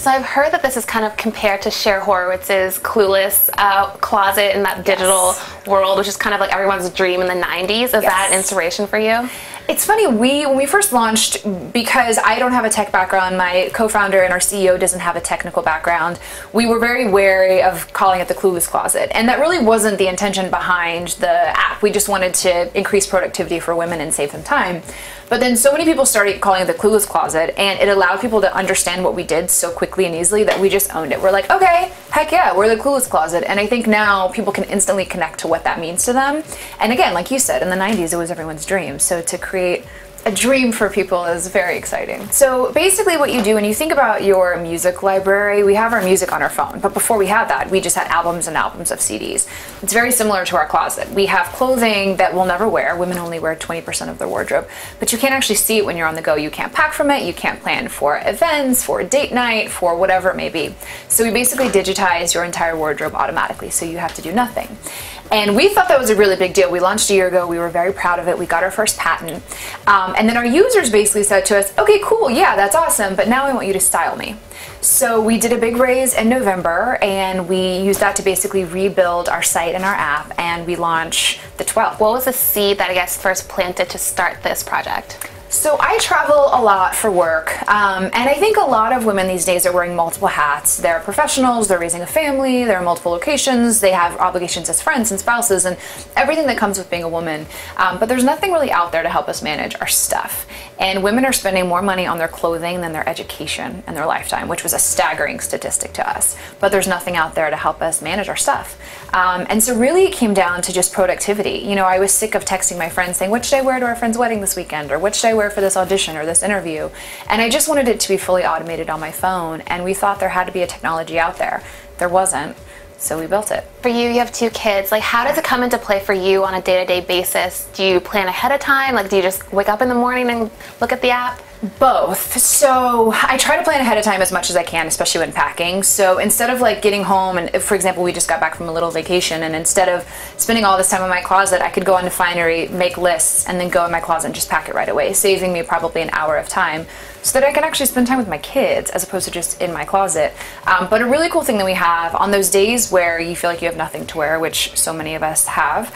So I've heard that this is kind of compared to Cher Horowitz's Clueless closet in that digital world, which is kind of like everyone's dream in the 90s. Is that inspiration for you? It's funny, when we first launched, because I don't have a tech background, my co-founder and our CEO doesn't have a technical background, we were very wary of calling it the Clueless Closet. And that really wasn't the intention behind the app. We just wanted to increase productivity for women and save them time. But then so many people started calling it the Clueless Closet, and it allowed people to understand what we did so quickly and easily that we just owned it. We're like, okay, heck yeah, we're the Clueless Closet. And I think now people can instantly connect to what that means to them. And again, like you said, in the 90s, it was everyone's dream. So to create a dream for people is very exciting. So basically what you do when you think about your music library, we have our music on our phone, but before we had that, we just had albums and albums of CDs. It's very similar to our closet. We have clothing that we'll never wear. Women only wear 20% of their wardrobe, but you can't actually see it when you're on the go. You can't pack from it. You can't plan for events, for date night, for whatever it may be. So we basically digitize your entire wardrobe automatically, so you have to do nothing. And we thought that was a really big deal. We launched a year ago. We were very proud of it. We got our first patent. And then our users basically said to us, okay, cool, yeah, that's awesome, but now I want you to style me. So we did a big raise in November, and we used that to basically rebuild our site and our app, and we launched the 12th. What was the seed that I guess first planted to start this project? So I travel a lot for work, and I think a lot of women these days are wearing multiple hats. They're professionals, they're raising a family, they're in multiple locations, they have obligations as friends and spouses and everything that comes with being a woman. But there's nothing really out there to help us manage our stuff. And women are spending more money on their clothing than their education and their lifetime, which was a staggering statistic to us. But there's nothing out there to help us manage our stuff. And so really it came down to just productivity. You know, I was sick of texting my friends saying, what should I wear to our friend's wedding this weekend? Or what should I wear for this audition or this interview? And I just wanted it to be fully automated on my phone. And we thought there had to be a technology out there. There wasn't. So we built it. For you, you have 2 kids. Like, how does it come into play for you on a day-to-day basis? Do you plan ahead of time? Like, do you just wake up in the morning and look at the app? Both. So I try to plan ahead of time as much as I can, especially when packing. So instead of like getting home and, for example, we just got back from a little vacation, and instead of spending all this time in my closet, I could go onto Finery, make lists, and then go in my closet and just pack it right away, saving me probably an hour of time so that I can actually spend time with my kids as opposed to just in my closet. But a really cool thing that we have on those days where you feel like you have nothing to wear, which so many of us have,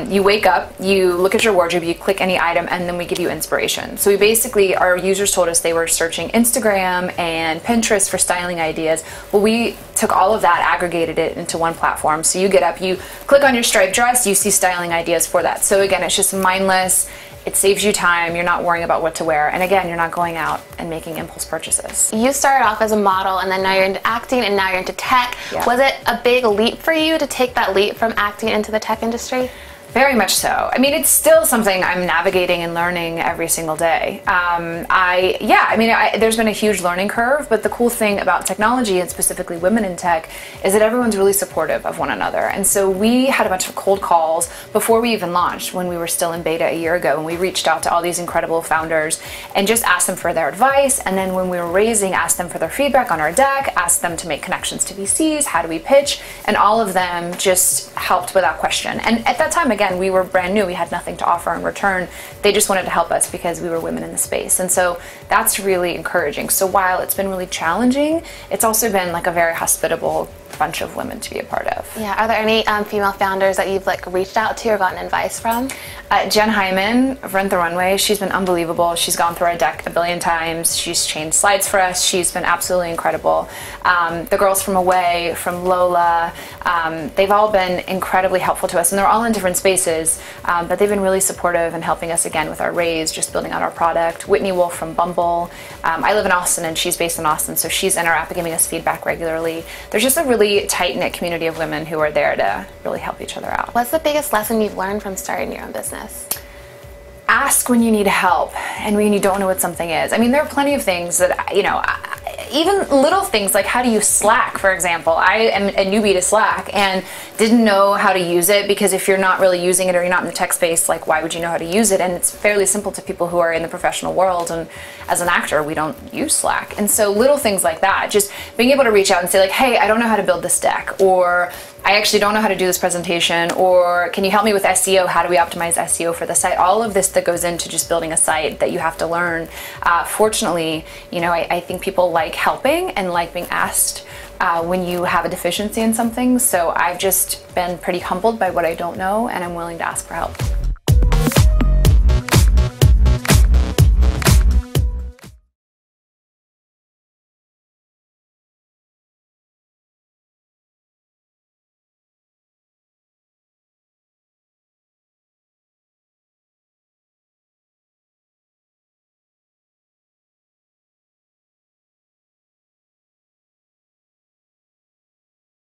you wake up, you look at your wardrobe, you click any item, and then we give you inspiration. So we basically, our users told us they were searching Instagram and Pinterest for styling ideas. Well, we took all of that, aggregated it into one platform. So you get up, you click on your striped dress, you see styling ideas for that. So again, it's just mindless. It saves you time. You're not worrying about what to wear. And again, you're not going out and making impulse purchases. You started off as a model, and then now you're into acting, and now you're into tech. Yeah. Was it a big leap for you to take that leap from acting into the tech industry? Very much so. I mean, it's still something I'm navigating and learning every single day. There's been a huge learning curve, but the cool thing about technology, and specifically women in tech, is that everyone's really supportive of one another. And so we had a bunch of cold calls before we even launched, when we were still in beta a year ago, and we reached out to all these incredible founders and just asked them for their advice. And then when we were raising, asked them for their feedback on our deck, asked them to make connections to VCs, how do we pitch, and all of them just helped without question. And at that time, again, we were brand new. We had nothing to offer in return. They just wanted to help us because we were women in the space. And so that's really encouraging. So while it's been really challenging, it's also been like a very hospitable bunch of women to be a part of. Yeah. Are there any female founders that you've like reached out to or gotten advice from? Jen Hyman of Rent the Runway. She's been unbelievable. She's gone through our deck a billion times. She's changed slides for us. She's been absolutely incredible. The girls from Away, from Lola, they've all been incredibly helpful to us, and they're all in different spaces, but they've been really supportive and helping us again with our raise, just building out our product. Whitney Wolf from Bumble. I live in Austin, and she's based in Austin, so she's in our app giving us feedback regularly. There's just a really tight-knit community of women who are there to really help each other out. What's the biggest lesson you've learned from starting your own business? Ask when you need help and when you don't know what something is. I mean, there are plenty of things that, you know, even little things like how to use Slack, for example. I am a newbie to Slack and didn't know how to use it, because if you're not really using it or you're not in the tech space, like, why would you know how to use it? And it's fairly simple to people who are in the professional world, and as an actor, we don't use Slack. And so little things like that, just being able to reach out and say like, hey, I don't know how to build this deck, or I actually don't know how to do this presentation, or can you help me with SEO? How do we optimize SEO for the site? All of this that goes into just building a site that you have to learn. Fortunately, you know, I think people like helping and like being asked when you have a deficiency in something. So I've just been pretty humbled by what I don't know, and I'm willing to ask for help.